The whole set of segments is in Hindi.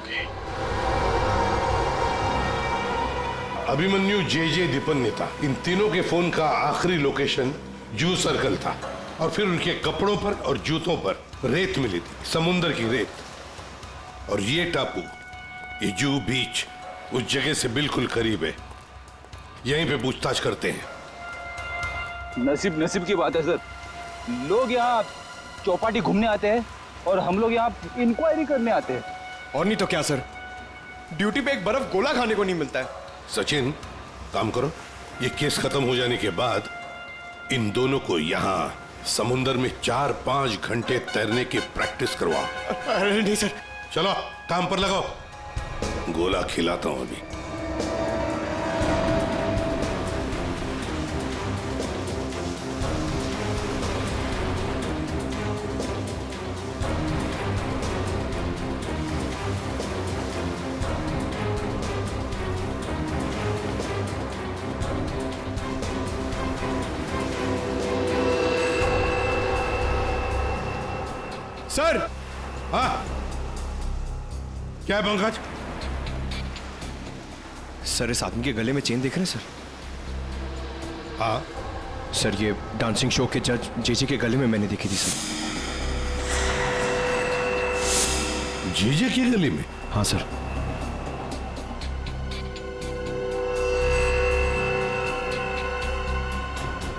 होगी। अभिमन्यु, जे दीपन्नेता, इन तीनों के फोन का आखिरी लोकेशन जू सर्कल था और फिर उनके कपड़ों पर और जूतों पर रेत मिली थी, समुद्र की रेत। और ये टापू, ये जू बीच उस जगह से बिल्कुल करीब है। यहीं पे पूछताछ करते हैं। नसीब की बात है सर। लोग यहाँ चौपाटी घूमने आते हैं और हम लोग यहाँ इंक्वायरी करने आते हैं। और नहीं तो क्या सर, ड्यूटी पे एक बर्फ गोला खाने को नहीं मिलता है। सचिन, काम करो, ये केस खत्म हो जाने के बाद इन दोनों को यहाँ समुंदर में 4-5 घंटे तैरने की प्रैक्टिस करवाओ। अरे नहीं सर। चलो काम पर लगाओ, गोला खिलाता हूं अभी। सर। हाँ, क्या है पंकज? सर, इस आदमी के गले में चेन देख रहे हैं सर? हाँ सर, ये डांसिंग शो के जज जेजे के गले में मैंने देखी थी सर। जेजे के गले में? हाँ सर।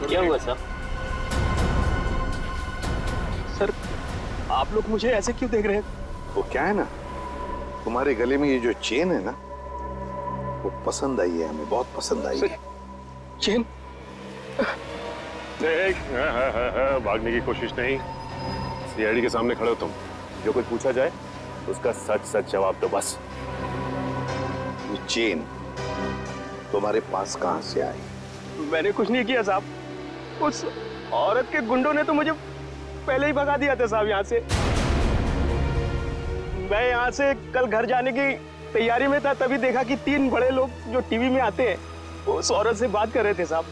क्या हुआ सर? सर, आप लोग मुझे ऐसे क्यों देख रहे हैं? वो क्या है ना, तुम्हारे गले में ये जो चेन है ना, वो पसंद आई है हमें, बहुत पसंद आई है। चेन? देख, भागने की कोशिश नहीं। सीआईडी के सामने खड़े हो तुम, जो कुछ पूछा जाए उसका सच सच जवाब दो बस। ये चेन तुम्हारे पास कहां से आई? मैंने कुछ नहीं किया साहब। उस औरत के गुंडों ने तो मुझे पहले ही भगा दिया था साहब यहाँ से। मैं यहाँ से कल घर जाने की तैयारी में था, तभी देखा कि 3 बड़े लोग जो टीवी में आते हैं वो उस औरत से बात कर रहे थे साहब।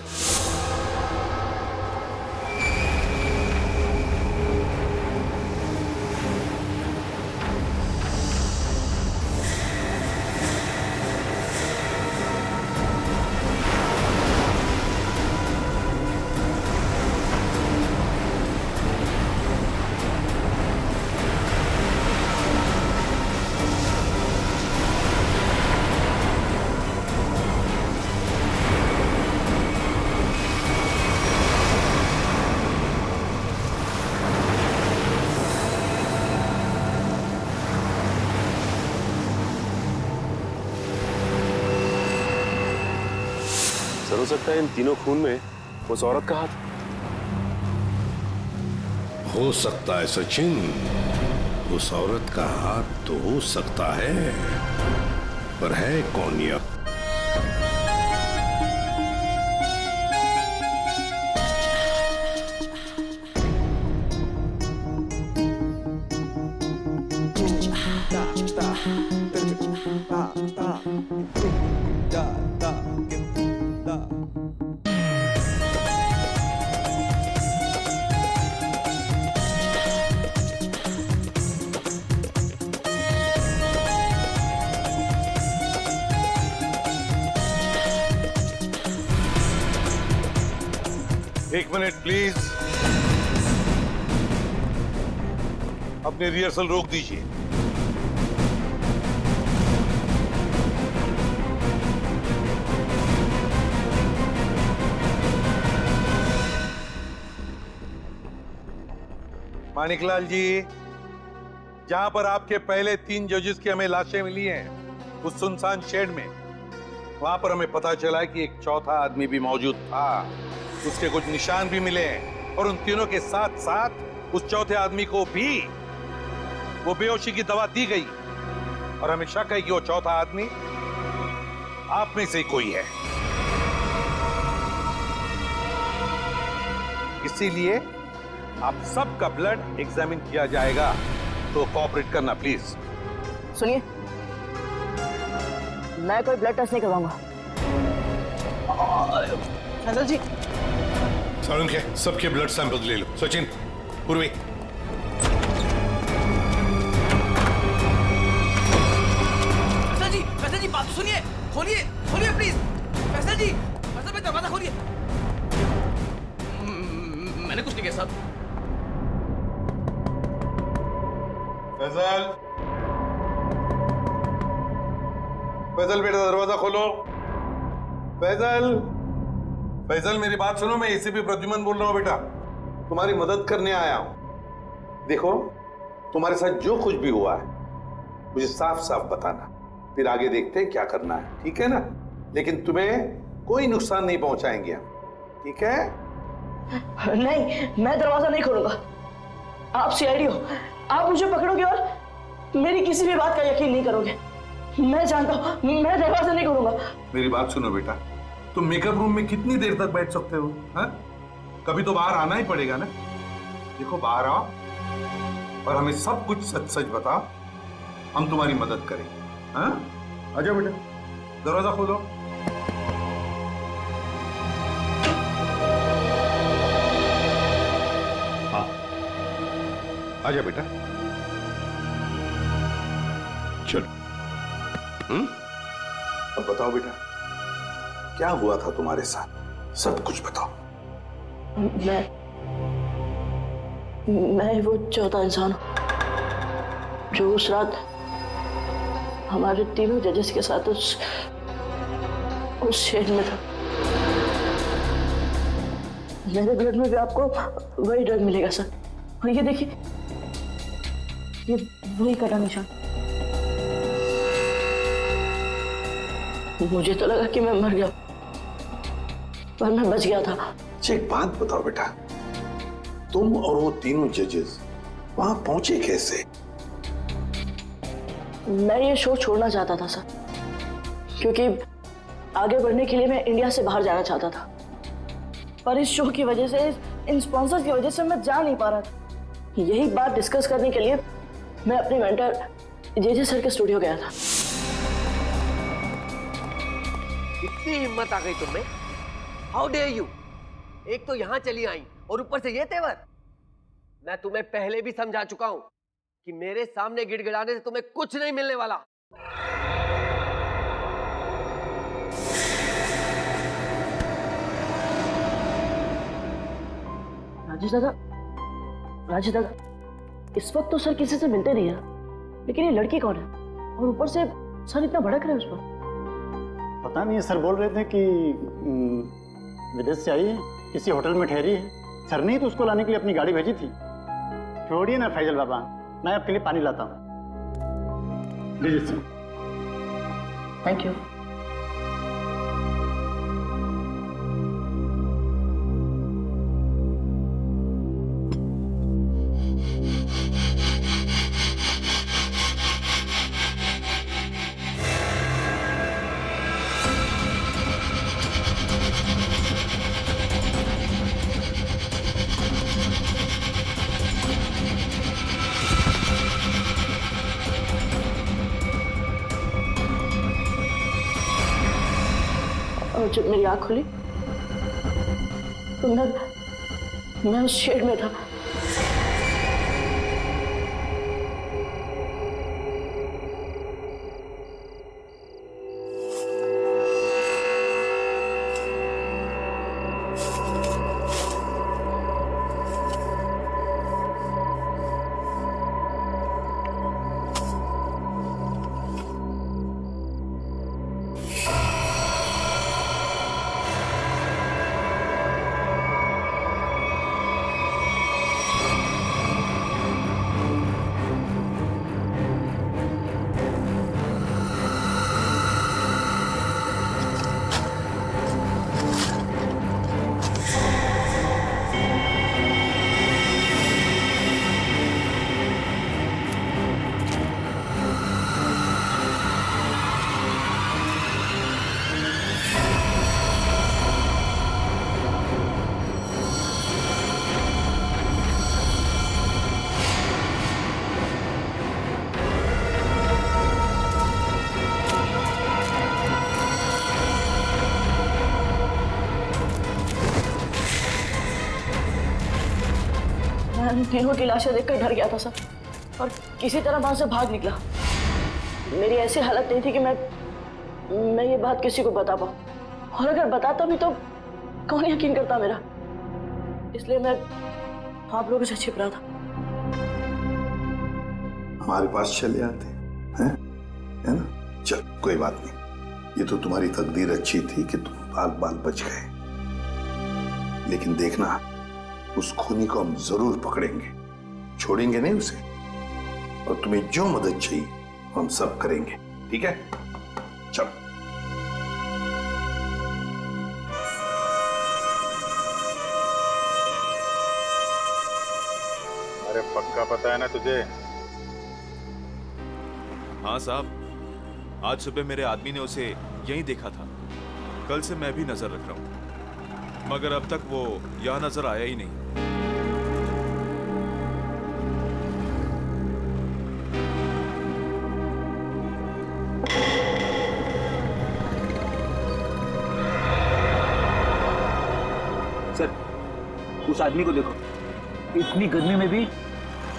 सर, हो सकता है इन तीनों खून में उस औरत का हाथ। हो सकता है सचिन, उस औरत का हाथ तो हो सकता है, पर है कौन यह? एक मिनट प्लीज, अपने रिहर्सल रोक दीजिए। मानिकलाल जी, जहां पर आपके पहले 3 जजेस की हमें लाशें मिली हैं, उस सुनसान शेड में, वहां पर हमें पता चला कि एक चौथा आदमी भी मौजूद था। उसके कुछ निशान भी मिले हैं और उन तीनों के साथ साथ उस चौथे आदमी को भी वो बेहोशी की दवा दी गई और हमें शक है कि वो चौथा आदमी आप में से ही कोई है। इसीलिए आप सबका ब्लड एग्जामिन किया जाएगा, तो कोऑपरेट करना प्लीज। सुनिए, मैं कोई ब्लड टेस्ट नहीं करवाऊंगा। फैजल जी, सारुण के सबके ब्लड सैंपल ले लो। सचिन, पूर्वी। खोलिए खोलिए प्लीज। फैसल जी, फैसल भाई दरवाजा खोलिए। मैंने कुछ नहीं किया साहब। फैजल, फैजल बेटा दरवाजा खोलो। फैजल, फैजल मेरी बात सुनो, मैं एसीपी प्रद्युमन बोल रहा हूँ बेटा, तुम्हारी मदद करने आया हूं। देखो, तुम्हारे साथ जो कुछ भी हुआ है मुझे साफ साफ बताना, फिर आगे देखते हैं क्या करना है, ठीक है ना? लेकिन तुम्हें कोई नुकसान नहीं पहुंचाएंगे हम, ठीक है? नहीं, मैं दरवाजा नहीं खोलूंगा। आप सीआईडी हो, आप मुझे पकड़ोगे और मेरी किसी भी बात का यकीन नहीं करोगे। मैं जानता हूं, मैं दरवाजा नहीं खोलूंगा। मेरी बात सुनो बेटा, तुम मेकअप रूम में कितनी देर तक बैठ सकते हो? हाँ? कभी तो बाहर आना ही पड़ेगा ना। देखो, बाहर आओ और हमें सब कुछ सच सच बताओ, हम तुम्हारी मदद करेंगे। हाँ? आ जाओ बेटा, दरवाजा खोलो। हाँ, आ जाओ बेटा, चलो। अब बताओ बेटा, क्या हुआ था तुम्हारे साथ? सब कुछ बताओ। मैं वो चौथा इंसान हूं जो उस रात हमारे तीनों जजेस के साथ उस शेड में था। मेरे ब्लड में भी आपको वही ड्रग मिलेगा सर। और ये देखिए, ये वही कटा निशान। मुझे तो लगा कि मैं मर गया, पर मैं बच गया था। अच्छा, एक बात बताओ बेटा, तुम और वो तीनों जजेस वहां पहुंचे कैसे? मैं ये शो छोड़ना चाहता था सर, क्योंकि आगे बढ़ने के लिए मैं इंडिया से बाहर जाना चाहता था। पर इस शो की वजह से, इन स्पॉन्सर्स की वजह से मैं जा नहीं पा रहा था। यही बात डिस्कस करने के लिए मैं अपने मेंटर जेजे सर के स्टूडियो गया था। इतनी हिम्मत आ गई तुम में? How dare you! एक तो यहां चली आई और ऊपर से ये तेवर। मैं तुम्हें पहले भी समझा चुका हूं कि मेरे सामने गिड़गिड़ाने से तुम्हें कुछ नहीं मिलने वाला। राजेश दादा, इस वक्त तो सर किसी से मिलते नहीं है, लेकिन ये लड़की कौन है? और ऊपर से सर इतना भड़क रहे हैं उस पर। पता नहीं, सर बोल रहे थे कि विदेश से आई है, किसी होटल में ठहरी है। सर ने ही तो उसको लाने के लिए अपनी गाड़ी भेजी थी। छोड़िए ना फैजल बाबा, मैं आपके लिए पानी लाता हूँ। लीजिए सर। Thank you. और जब मेरी आंख खुली तो मैं उस शेड में था। मैं तीनों की लाशें देखकर डर गया था सर, और किसी तरह वहां से भाग निकला। मेरी ऐसी हालत नहीं थी कि मैं ये बात किसी को बता पाऊँ, और अगर बताता भी तो कौन यकीन करता मेरा, इसलिए मैं आप लोगों से छिप रहा था। हमारे पास चले आते हैं, है ना? चल कोई बात नहीं, ये तो तुम्हारी तकदीर अच्छी थी कि तुम बाल बाल बच गए। लेकिन देखना, उस खूनी को हम जरूर पकड़ेंगे, छोड़ेंगे नहीं उसे। और तुम्हें जो मदद चाहिए हम सब करेंगे, ठीक है? चलो। अरे पक्का पता है ना तुझे? हाँ साहब, आज सुबह मेरे आदमी ने उसे यहीं देखा था। कल से मैं भी नजर रख रहा हूँ, मगर अब तक वो यहाँ नजर आया ही नहीं। सर, उस आदमी को देखो, इतनी गर्मी में भी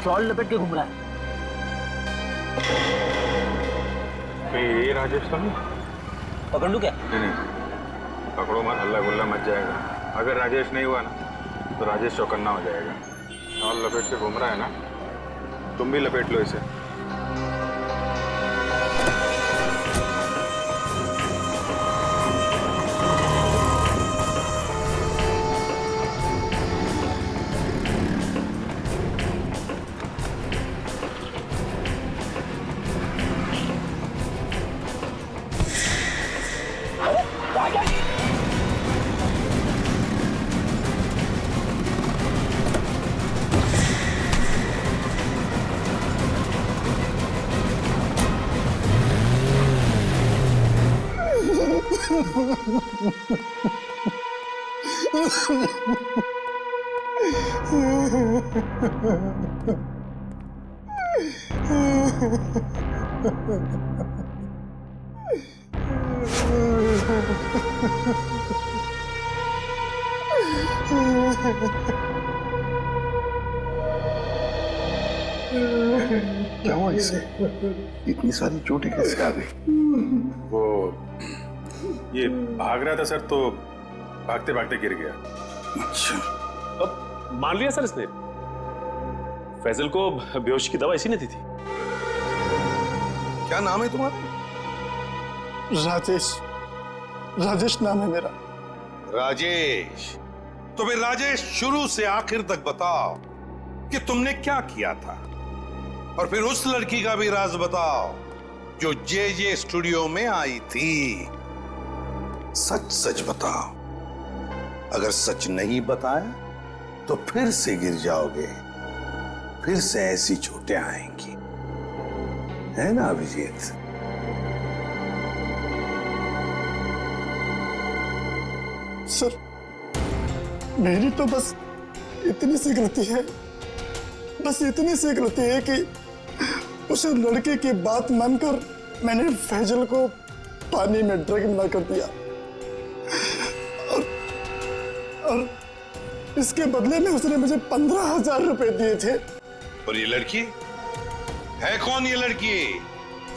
शॉल लपेट के घूम रहा है। ये राजेश तो नहीं? पकड़ लूं क्या? नहीं, पकड़ो मत, हल्ला गुल्ला मच जाएगा। अगर राजेश नहीं हुआ ना तो राजेश चौकन्ना हो जाएगा। शॉल लपेट के घूम रहा है ना, तुम भी लपेट लो इसे। क्या हुआ इसे? इतनी सारी चोटें कैसे आ गई? वो ये भाग रहा था सर, तो भागते भागते गिर गया। अच्छा, अब मान लिया सर इसने, फैजल को बेहोशी की दवा इसी ने दी थी। क्या नाम है तुम्हारा? राजेश, राजेश नाम है मेरा। राजेश? तो फिर राजेश, शुरू से आखिर तक बताओ कि तुमने क्या किया था, और फिर उस लड़की का भी राज बताओ जो जे स्टूडियो में आई थी। सच सच बताओ। अगर सच नहीं बताया तो फिर से गिर जाओगे, फिर से ऐसी चोटें आएंगी, है ना अभिजीत? सर, मेरी तो बस इतनी सी गलती है, बस इतनी सी गलती है कि उस लड़के की बात मानकर मैंने फैजल को पानी में ड्रग मिला कर दिया, और इसके बदले में उसने मुझे 15,000 रुपए दिए थे। और ये लड़की है कौन? ये लड़की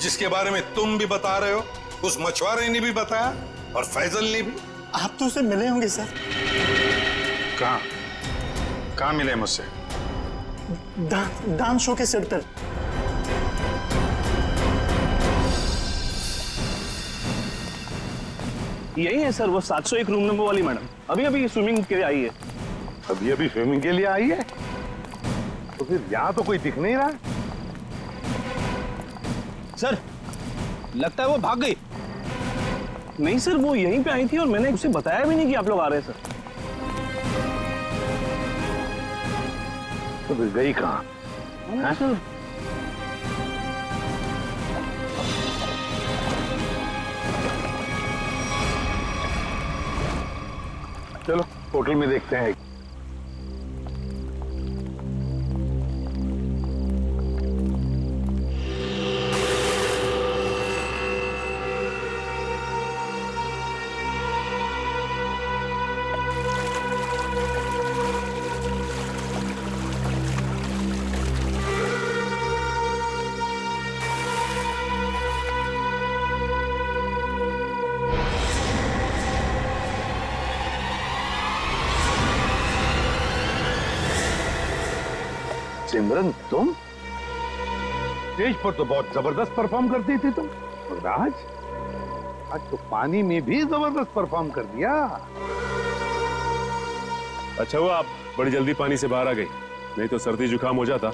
जिसके बारे में तुम भी बता रहे हो, उस मछुआरे ने भी बताया और फैजल ने भी। आप तो उसे मिले होंगे सर। कहाँ मिले मुझसे? डांस शो के सेट पर। यही है सर, वो 701 रूम नंबर वाली मैडम, अभी अभी स्विमिंग के लिए आई है। अभी अभी स्विमिंग के लिए आई है? तो फिर यहाँ तो कोई दिख नहीं रहा। सर, लगता है वो भाग गई। नहीं सर, वो यहीं पे आई थी और मैंने उसे बताया भी नहीं कि आप लोग आ रहे हैं सर। तो फिर गई कहाँ? सर, चलो होटल में देखते हैं। सिमरन तुम स्टेज पर तो बहुत जबरदस्त परफॉर्म करती थी तुम, मगर आज तो पानी में भी जबरदस्त परफॉर्म कर दिया। अच्छा हुआ आप बड़ी जल्दी पानी से बाहर आ गई, नहीं तो सर्दी जुकाम हो जाता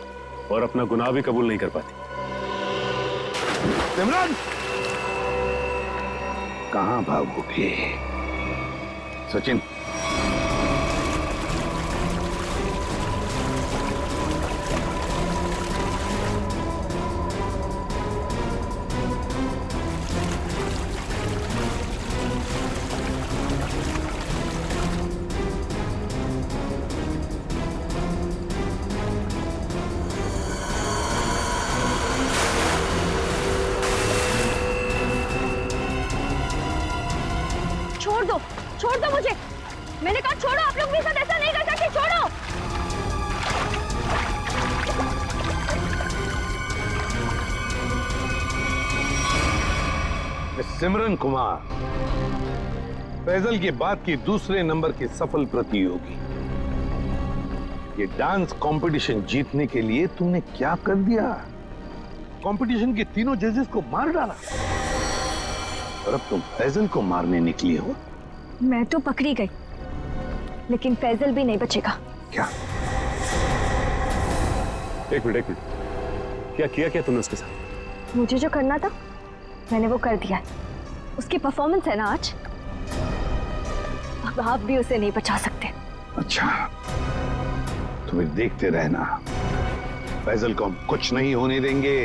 और अपना गुनाह भी कबूल नहीं कर पाती। सिमरन कहां भागोगे? सचिन छोड़ दो मुझे, मैंने कहा छोड़ो। आप लोग मेरे साथ ऐसा नहीं कर सकते, छोड़ो। सिमरन कुमार, फैजल के बाद की दूसरे नंबर की सफल प्रतियोगी। ये डांस कंपटीशन जीतने के लिए तुमने क्या कर दिया? कंपटीशन के तीनों जजेस को मार डाला और अब तुम फैजल को मारने निकली हो। मैं तो पकड़ी गई, लेकिन फैजल भी नहीं बचेगा। क्या? एक मिनट, क्या किया तुमने उसके साथ? मुझे जो करना था मैंने वो कर दिया। उसकी परफॉर्मेंस है ना आज, अब आप भी उसे नहीं बचा सकते। अच्छा, तुम्हें देखते रहना, फैजल को हम कुछ नहीं होने देंगे।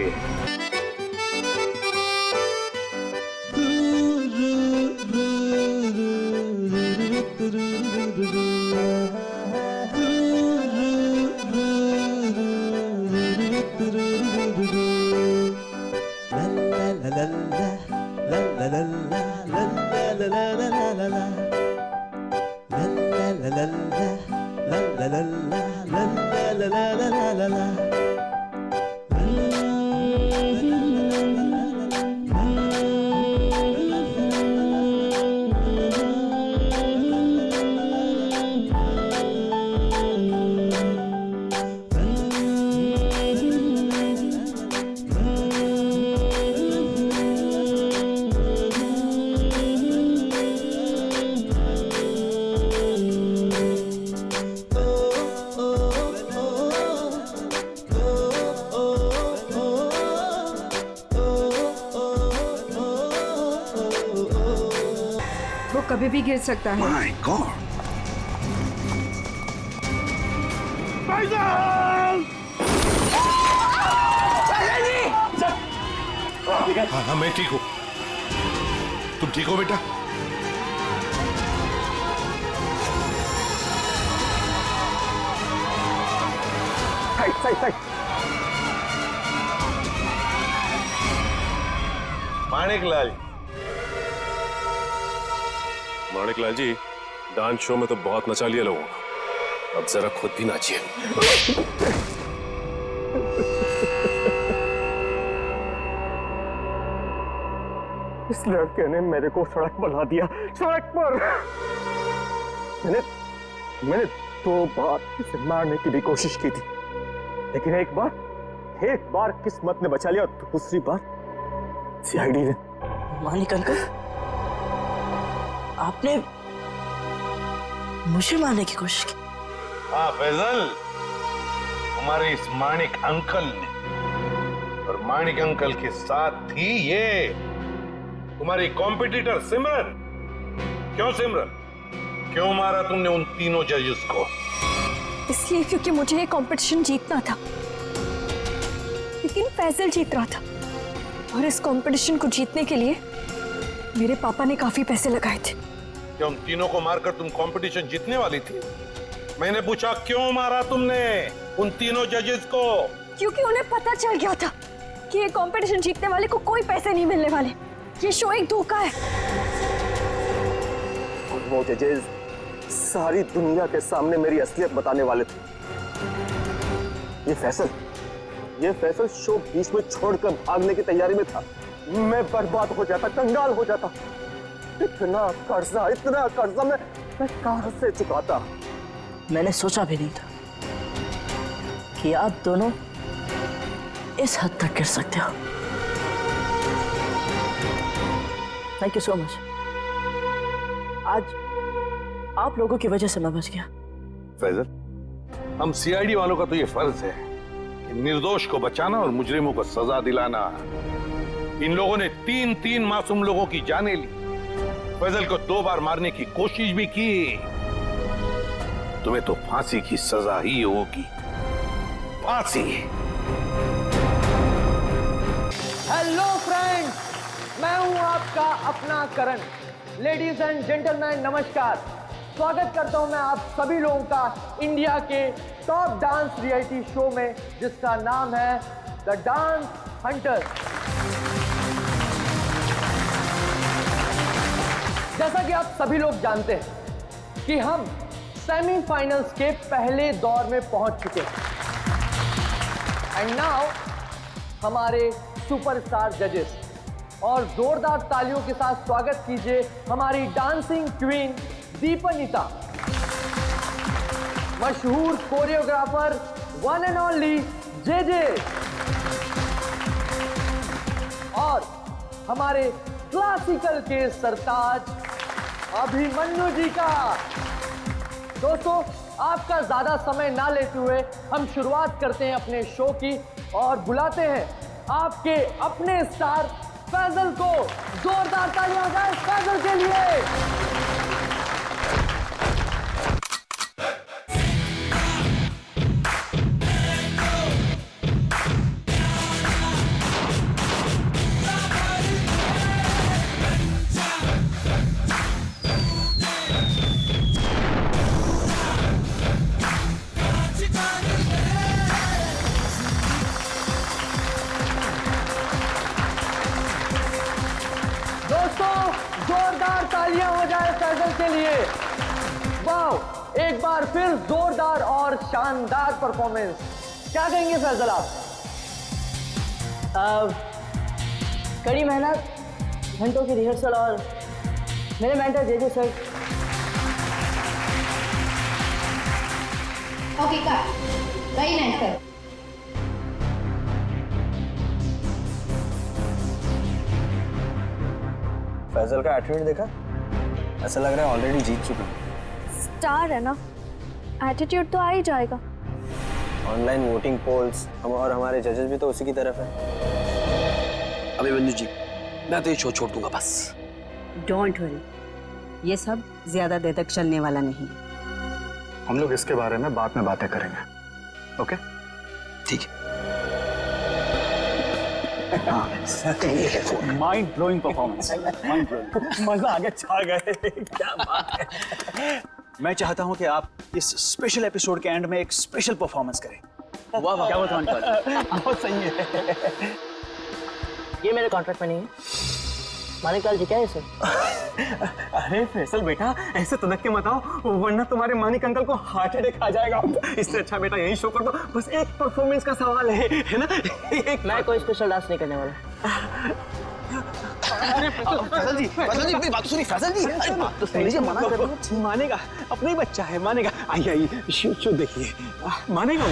कभी भी गिर सकता है। My God! हाँ, मैं ठीक हूँ। तुम ठीक हो बेटा? माणिकलाल, माणिकलाल जी, डांस शो में तो बहुत नचा लिया लोगों को, अब जरा खुद भी नाचिए। इस लड़के ने मेरे को सड़क पर ला दिया, सड़क पर। मैंने 2 बार इसे मारने की भी कोशिश की थी, लेकिन एक बार किस्मत ने बचा लिया और दूसरी बार सीआईडी ने। मानिक अंकल, आपने मुझे मारने की कोशिश की? हाँ फैजल, हमारे इस माणिक अंकल ने, और माणिक अंकल के साथ थी ये तुम्हारी कॉम्पिटिटर सिमरन। क्यों सिमरन, क्यों मारा तुमने उन तीनों जजेस को? इसलिए क्योंकि मुझे ये कंपटीशन जीतना था, लेकिन फैजल जीत रहा था, और इस कंपटीशन को जीतने के लिए मेरे पापा ने काफी पैसे लगाए थे। क्या उन तीनों को मारकर तुम कंपटीशन जीतने वाली थी? मैंने पूछा क्यों मारा तुमने उन तीनों जजेस को? क्योंकि उन्हें पता चल गया था कि ये कंपटीशन जीतने वाले को कोई पैसे नहीं मिलने वाले, ये शो एक धोखा है। और वो जजेस सारी दुनिया के सामने मेरी असलियत बताने वाले थे। ये फैसल शो बीच में छोड़कर भागने की तैयारी में था। मैं बर्बाद हो जाता, कंगाल हो जाता। इतना कर्जा मैं कहां से चुकाता? मैंने सोचा भी नहीं था कि आप दोनों इस हद तक गिर सकते हो। Thank you so much. आज आप लोगों की वजह से मैं बच गया। फैजल, हम सीआईडी वालों का तो ये फर्ज है कि निर्दोष को बचाना और मुजरिमों को सजा दिलाना। इन लोगों ने तीन मासूम लोगों की जानें ली, फैजल को 2 बार मारने की कोशिश भी की। तुम्हें तो फांसी की सजा ही होगी, फांसी। हेलो फ्रेंड्स, मैं हूं आपका अपना करण। लेडीज एंड जेंटलमैन, नमस्कार। स्वागत करता हूं मैं आप सभी लोगों का इंडिया के टॉप डांस रियलिटी शो में, जिसका नाम है द डांस हंटर। जैसा कि आप सभी लोग जानते हैं कि हम सेमीफाइनल्स के पहले दौर में पहुंच चुके हैं। एंड नाउ हमारे सुपरस्टार जजेस, और जोरदार तालियों के साथ स्वागत कीजिए हमारी डांसिंग क्वीन दीपनिता, मशहूर choreographer one and only JJ, और हमारे क्लासिकल के सरताज अभिमन्यु जी का। दोस्तों, आपका ज्यादा समय ना लेते हुए हम शुरुआत करते हैं अपने शो की, और बुलाते हैं आपके अपने स्टार फैजल को। जोरदार तालियां बजाएं फैजल के लिए। जोरदार तालियां हो जाए फैजल के लिए। वाओ, एक बार फिर जोरदार और शानदार परफॉर्मेंस। क्या कहेंगे फैजल आप? कड़ी मेहनत, घंटों की रिहर्सल और मेरे mentor JJ sir. Okay cut, very nice sir. Faisal का एटीट्यूड देखा? ऐसा लग रहा है ऑलरेडी जीत चुका है। स्टार है ना, एटीट्यूड तो आ ही जाएगा। ऑनलाइन वोटिंग पोल्स हम और हमारे जजेस भी तो उसी की तरफ है। अभिमन्यु जी, मैं तो ये शो छोड़ दूंगा बस। डोंट वरी, ये सब ज्यादा देर तक चलने वाला नहीं। हम लोग इसके बारे में बाद में बातें करेंगे, ओके? ठीक है। Mind blowing performance, mind blowing. मजा आ गया, छा गए। क्या बात है। मैं चाहता हूं कि आप इस स्पेशल एपिसोड के एंड में एक स्पेशल परफॉर्मेंस करें। वाह वाह, क्या बताऊं? बहुत सही है। ये मेरे कॉन्ट्रैक्ट में नहीं है। मानिकाल जी क्या है सर? अरे फैसल बेटा, ऐसे तनक के मत आओ, वरना तुम्हारे मानिक अंकल को हार्ट अटैक आ जाएगा। इससे अच्छा बेटा यही शो कर दो। बस एक परफॉर्मेंस का सवाल है ना? मैं कोई स्पेशल डांस नहीं करने वाला। फैजल जी, मेरी बात सुनिए। फैजल जी, अरे बात तो सुन लीजिए, मना कर रहा हूं। मानेगा, अपना ही बच्चा है, मानेगा। आइए आइए, शो देखिए, मानेगा वो।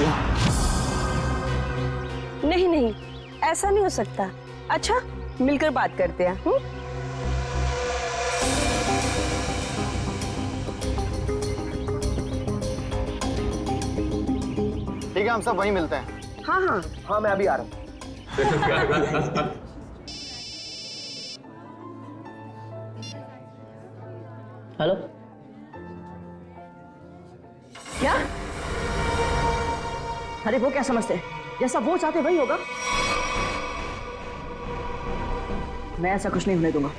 नहीं नहीं, ऐसा नहीं हो सकता। अच्छा, मिलकर बात करते हैं। ठीक है, हम सब वहीं मिलते हैं। हाँ हाँ हाँ, मैं अभी आ रहा हूं। हेलो, क्या? अरे वो क्या समझते हैं? जैसा वो चाहते वही होगा। मैं ऐसा कुछ नहीं होने दूंगा।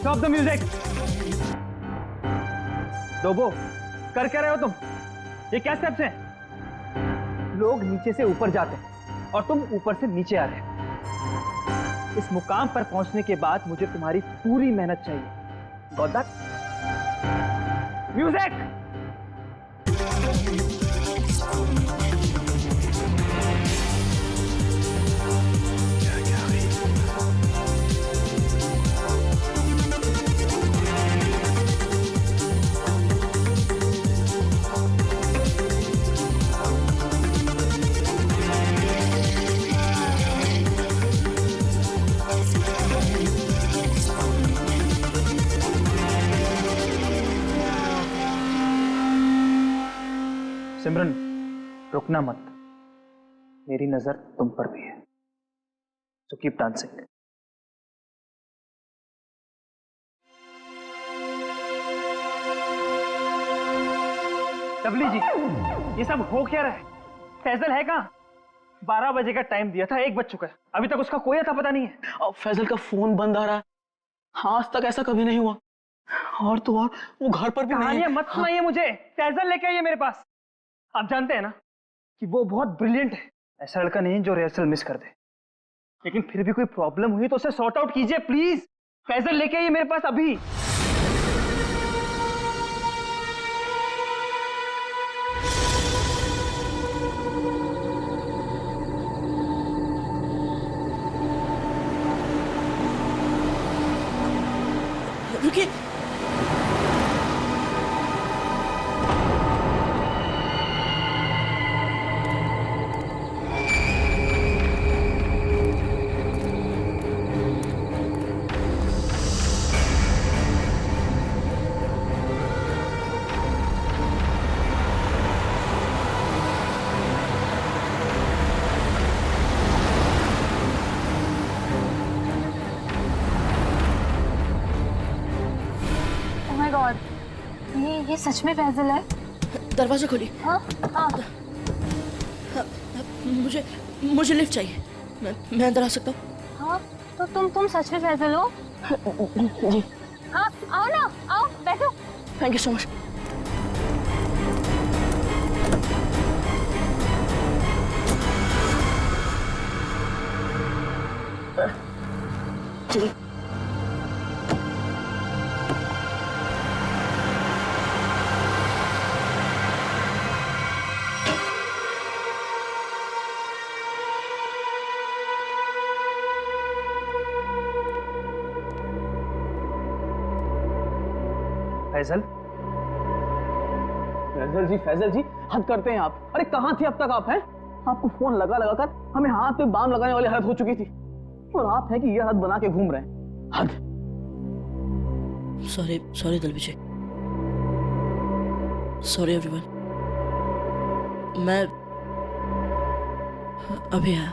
Stop the music. डोबो, कर क्या रहे हो तुम? ये क्या स्टेप्स हैं? लोग नीचे से ऊपर जाते हैं और तुम ऊपर से नीचे आ रहे हो। इस मुकाम पर पहुंचने के बाद मुझे तुम्हारी पूरी मेहनत चाहिए। Got that? म्यूजिक। सिमरन, रुकना मत, मेरी नजर तुम पर भी है, सो कीप डांसिंग। डबली जी, ये सब हो क्या रहा है? फैजल है कहाँ? 12 बजे का टाइम दिया था, 1 बज चुका है, अभी तक उसका कोई अता पता नहीं है। और फैजल का फोन बंद आ रहा है, आज तक ऐसा कभी नहीं हुआ। और तो और वो घर पर भी नहीं है। मत सुनाइए मुझे, फैजल लेके आइए मेरे पास। आप जानते हैं ना कि वो बहुत ब्रिलियंट है, ऐसा लड़का नहीं जो रिहर्सल मिस कर दे। लेकिन फिर भी कोई प्रॉब्लम हुई तो उसे सॉर्ट आउट कीजिए प्लीज। फैजल लेके आइए मेरे पास अभी। रुकिए, ये सच में फैजल है? दरवाजा खोलिए। हाँ हाँ। मुझे लिफ्ट चाहिए, मैं अंदर आ सकता हूँ? हाँ, तो तुम सच में फैजल हो? जी। हाँ, आओ ना, आओ बैठो। Thank you so much. चलिए। फैजल, फैजल जी हद करते हैं आप। अरे कहाँ थे अब तक आप? हैं आपको फोन लगा लगा कर हमें हाथ पे बाम लगाने वाली हालत हो चुकी थी, और आप हैं कि ये हद बना के घूम रहे हैं। हद। सॉरी दल विजय, सॉरी एवरीवन। मैं अभी आया।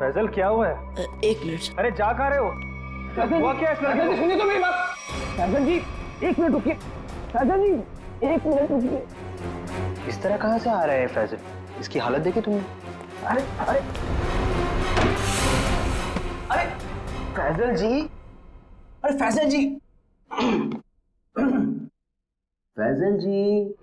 फैजल क्या हुआ है? 1 मिनट। अरे जा कहाँ रहे हो? हुआ क्या इस लड़के को? सुनिए तो मेरी बात। फैजल जी 1 मिनट रुकिए। फैजल जी 1 मिनट रुकिए। इस तरह कहाँ से आ रहे हैं फैजल? इसकी हालत देखी तुमने? अरे अरे अरे फैजल जी, अरे फैजल जी, फैजल जी।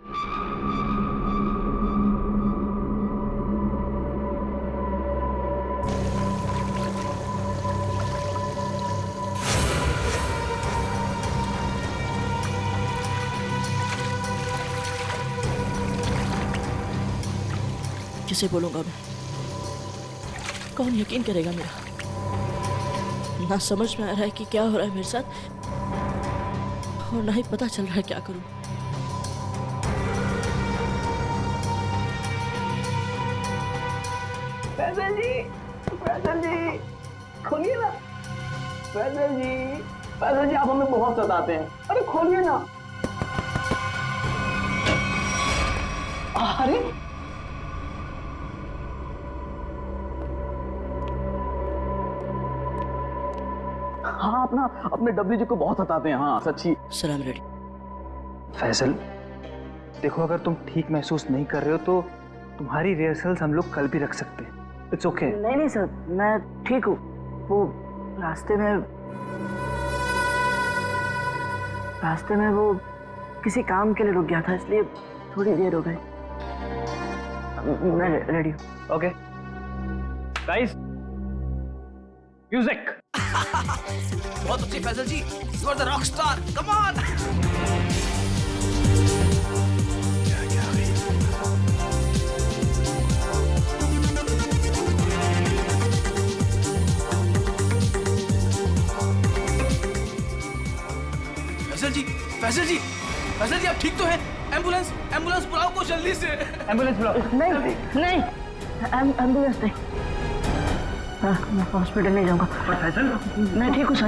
किसे बोलूंगा मैं? कौन यकीन करेगा मेरा? ना समझ में आ रहा है कि क्या हो रहा है मेरे साथ, और ना ही पता चल रहा है क्या करूं। फैजल जी खोलिए ना। फैजल जी आप हमें बहुत सताते हैं। अरे खोलिए ना। अरे हाँ, अपने डब्ल्यू जी को बहुत सताते हैं। हाँ सच्ची। सलाम रेडी। फैजल देखो, अगर तुम ठीक महसूस नहीं कर रहे हो तो तुम्हारी रिहर्सल्स हम लोग कल भी रख सकते हैं। It's okay. नहीं सर, मैं ठीक हूँ। वो रास्ते में वो किसी काम के लिए रुक गया था, इसलिए थोड़ी देर हो गई। मैं रेडी हूँ। Okay guys, music. बहुत अच्छी Faisal ji, you are the rock star, come on. Faisal ji, Faisal ji आप ठीक तो हैं? एम्बुलेंस, एम्बुलेंस बुलाओ को जल्दी से। एम्बुलेंस बुलाओ। नहीं, एम्बुलेंस नहीं। मैं हॉस्पिटल नहीं जाऊंगा। पर फैजल, मैं ठीक हूँ सर।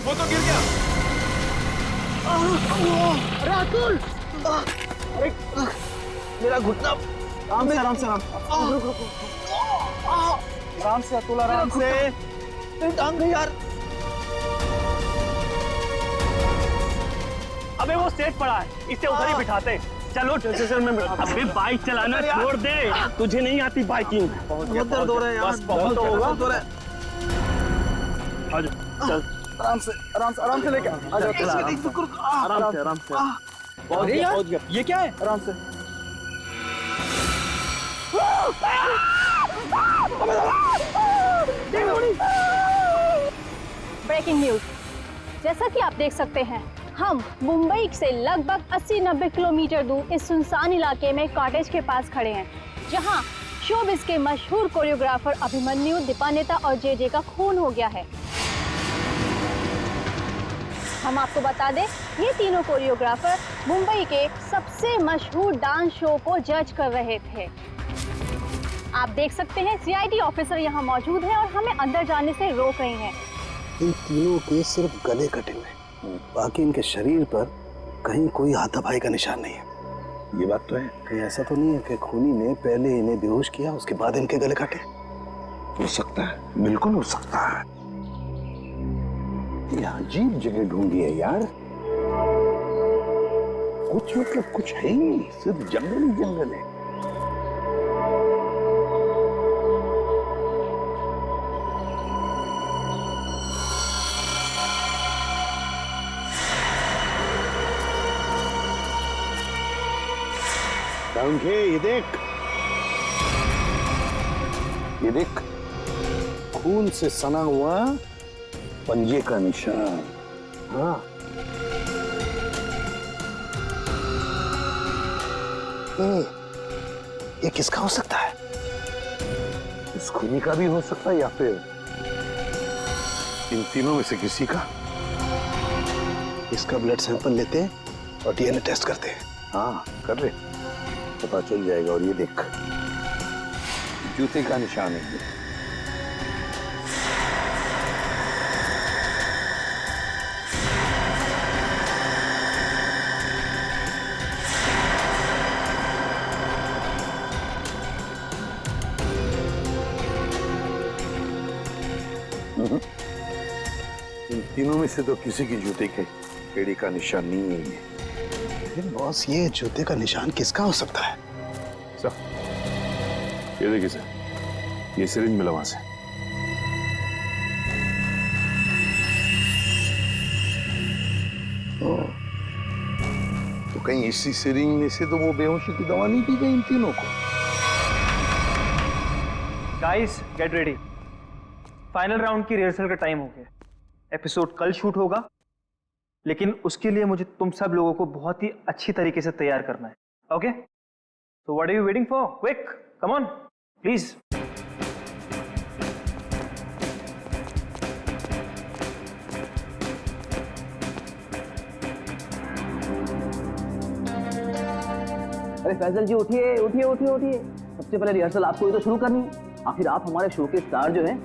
वो तो गिर गया। रातुल, अरे मेरा घुटना। आराम से, आराम से, आराम से अतुल, आराम से। मेरी टांग गई यार। अबे वो सेट पड़ा है, इसे उधर ही बिठाते। चलो चल मैं अबे बाइक चलाना छोड़ दे, तुझे नहीं आती बाइकिंग। बहुत दर्द हो रहा है यार। बस बहुत होगा। चल आराम से, आराम से, आराम से लेके आ जाओ। आराम से, आराम से। अरे यार, ये क्या है? आराम से। ब्रेकिंग न्यूज, जैसा कि आप देख सकते हैं, हम मुंबई से लगभग 80-90 किलोमीटर दूर इस सुनसान इलाके में कॉटेज के पास खड़े हैं, जहां शोबिस के मशहूर कोरियोग्राफर अभिमन्यु, दीपानेता और जे का खून हो गया है। हम आपको बता दें, ये तीनों कोरियोग्राफर मुंबई के सबसे मशहूर डांस शो को जज कर रहे थे। आप देख सकते हैं सीआईडी ऑफिसर यहाँ मौजूद हैं और हमें अंदर जाने से रोक रही हैं। इन तीनों के सिर्फ गले कटे हुए, बाकी इनके शरीर पर कहीं कोई हाथापाई का निशान नहीं है। ये बात तो है। कहीं ऐसा तो नहीं है कि खूनी ने पहले इन्हें बेहोश किया, उसके बाद इनके गले काटे? हो सकता है, बिल्कुल हो सकता है। ये अजीब जगह ढूंढी है यार। कुछ मतलब कुछ है ही नहीं, सिर्फ जंगल ही जंगल है। ये देख, खून से सना हुआ पंजे का निशान। हाँ, ये किसका हो सकता है? इस खूनी का भी हो सकता है या फिर इन तीनों में से किसी का। इसका ब्लड सैंपल लेते हैं और डीएनए टेस्ट करते हैं। हाँ कर ले, पता चल जाएगा। और ये देख, जूते का निशान है। इन तीनों में से तो किसी की जूते के एड़ी का निशान नहीं है। लेकिन बॉस, ये जूते का निशान किसका हो सकता है? सर, ये देखिए सर, ये सिरिंज मिला वहां से। तो कहीं इसी सिरिंज में से तो वो बेहोशी की दवा नहीं दी गई इन तीनों को? Guys get ready, final round की रिहर्सल का टाइम हो गया। एपिसोड कल शूट होगा, लेकिन उसके लिए मुझे तुम सब लोगों को बहुत ही अच्छी तरीके से तैयार करना है। Okay, so what are you waiting for? Quick, come on please. अरे फैजल जी उठिए, उठिए, उठिए, उठिए। सबसे पहले रिहर्सल आपको ही तो शुरू करनी है। आखिर आप हमारे शो के स्टार जो हैं?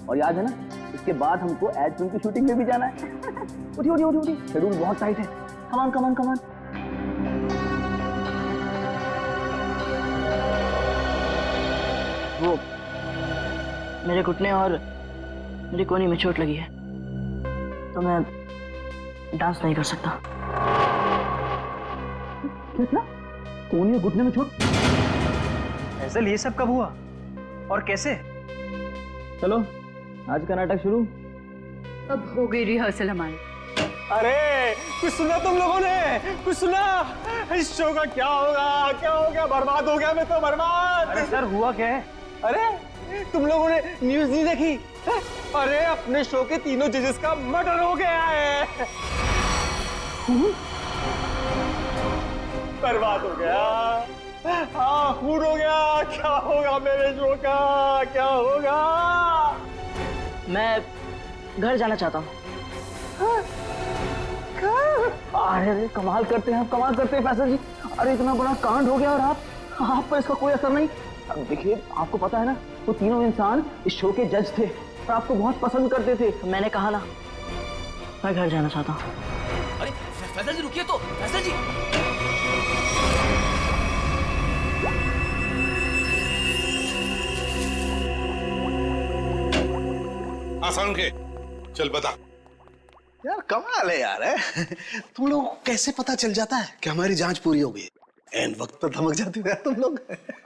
और याद है ना, इसके बाद हमको एड फिल्म की शूटिंग में भी जाना है। उठिए, उठिए, उठिए, उठिए, शेड्यूल बहुत टाइट है। Come on, come on, come on. वो मेरे घुटने और मेरी कोहनी में चोट लगी है, तो मैं डांस नहीं कर सकता। क्या? कोहनी और घुटने में चोट? फैजल ये सब कब हुआ और कैसे? चलो आज का नाटक शुरू। अब हो गई रिहर्सल हमारी। अरे कुछ सुना तुम लोगों ने? कुछ सुना? इस शो का क्या होगा? क्या हो गया? बर्बाद हो गया मैं तो, बर्बाद। अरे सर हुआ क्या है? अरे तुम लोगों ने न्यूज़ नहीं देखी? अरे अपने शो के तीनों जजेस का मर्डर हो गया है। बर्बाद हो गया। हाँ खून हो गया। क्या होगा मेरे शो का? क्या होगा? मैं घर जाना चाहता हूँ। अरे कमाल करते हैं आप, कमाल करते हैं फैसल जी। अरे इतना बड़ा कांड हो गया और आप पर इसका कोई असर नहीं। अब देखिए आपको पता है ना, वो तीनों इंसान इस शो के जज थे और आपको बहुत पसंद करते थे। मैंने कहा ना, मैं घर जाना चाहता हूँ। अरे फैजल जी रुकिए तो, फैजल जी। आसान के चल बता। यार कमाल है यार, है? तुम लोग को कैसे पता चल जाता है कि हमारी जांच पूरी हो गई? एन वक्त पर धमक जाते हो यार तुम लोग।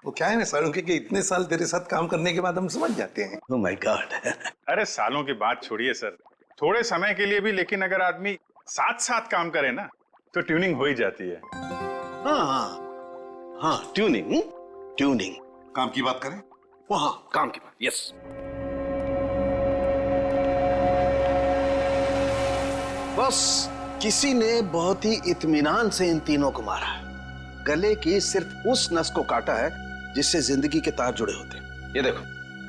वो क्या है ना सारुंके कि इतने साल तेरे साथ काम करने के बाद हम समझ जाते हैं। Oh my God. अरे सालों की बात छोड़िए सर, थोड़े समय के लिए भी, लेकिन अगर आदमी साथ साथ काम करे ना तो ट्यूनिंग हो ही जाती है। हाँ हाँ हाँ, ट्यूनिंग ट्यूनिंग। काम की बात करें? वो हाँ काम की बात, यस। बस किसी ने बहुत ही इत्मीनान से इन तीनों को मारा। गले की सिर्फ उस नस को काटा है जिससे जिंदगी के तार जुड़े होते हैं। ये देखो,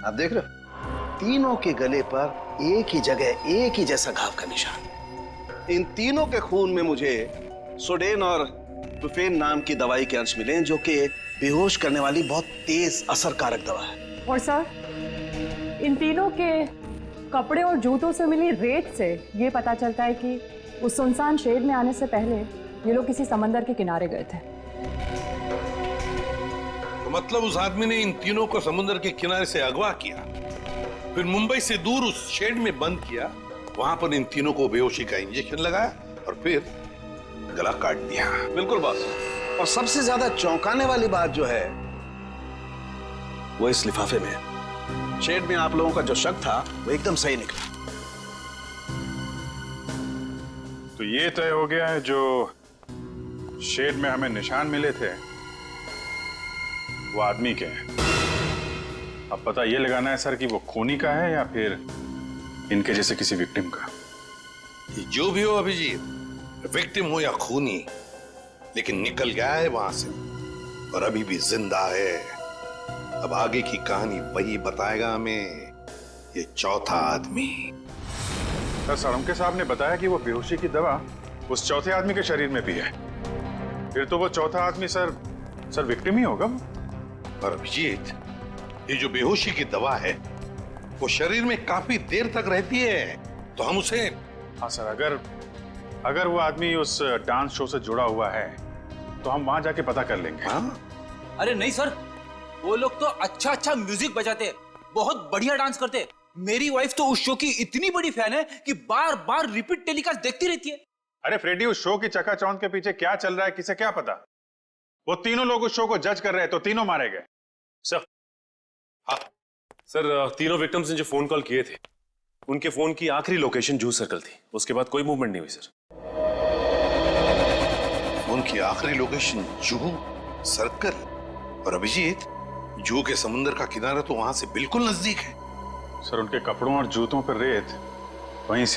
आप देख रहे हो, तीनों के गले पर एक ही जगह एक ही जैसा घाव का निशान। इन तीनों के खून में मुझे सोडेन और बुफेन नाम की दवाई के अंश मिले, जो कि बेहोश करने वाली बहुत तेज असरकारक दवा है। और सर, इन तीनों के कपड़े और जूतों से मिली रेत से ये पता चलता है कि उस सुनसान शेड में आने से पहले ये लोग किसी समंदर के किनारे गए थे। तो मतलब उस आदमी ने इन तीनों को समुद्र के किनारे से अगवा किया, फिर मुंबई से दूर उस शेड में बंद किया, वहां पर इन तीनों को बेहोशी का इंजेक्शन लगाया और फिर गला काट दिया। बिल्कुल बॉस। और सबसे ज्यादा चौंकाने वाली बात जो है वो इस लिफाफे में है। शेड में आप लोगों का जो शक था वो एकदम सही निकला। तो ये तय हो गया है, जो शेड में हमें निशान मिले थे वो आदमी के हैं। अब पता ये लगाना है सर कि वो खूनी का है या फिर इनके जैसे किसी विक्टिम का। जो भी हो अभिजीत, विक्टिम हो या खूनी, लेकिन निकल गया है वहां से और अभी भी जिंदा है। अब आगे की कहानी वही बताएगा हमें, ये चौथा आदमी। सर साळुंके साहब ने बताया कि वो बेहोशी की दवा उस चौथे आदमी के शरीर में भी है। फिर तो वो चौथा आदमी सर विक्टिम ही होगा। और अभिजीत, ये जो बेहोशी की दवा है वो शरीर में काफी देर तक रहती है, तो हम उसे। हाँ सर, अगर वो आदमी उस डांस शो से जुड़ा हुआ है तो हम वहां जाके पता कर लेंगे। हाँ? अरे नहीं सर, वो लोग तो अच्छा म्यूजिक बजाते, बहुत बढ़िया डांस करते। मेरी वाइफ तो उस शो की इतनी बड़ी फैन है कि बार बार रिपीट टेलीकास्ट देखती रहती है। अरे फ्रेडी, उस शो की चकाचौंध के पीछे क्या चल रहा है किसे क्या पता। वो तीनों लोग उस शो को जज कर रहे हैं तो तीनों मारे गए। सर, हाँ सर, तीनों विक्टिम्स ने जो फोन कॉल किए थे उनके फोन की आखिरी लोकेशन जूह सर्कल थी। उसके बाद कोई मूवमेंट नहीं हुई सर। उनकी आखिरी लोकेशन जूह सर्कल? और अभिजीत, जूह के समुद्र का किनारा तो वहां से बिल्कुल नजदीक है। सर उनके कपड़ों और जूतों पर रेत वहीं से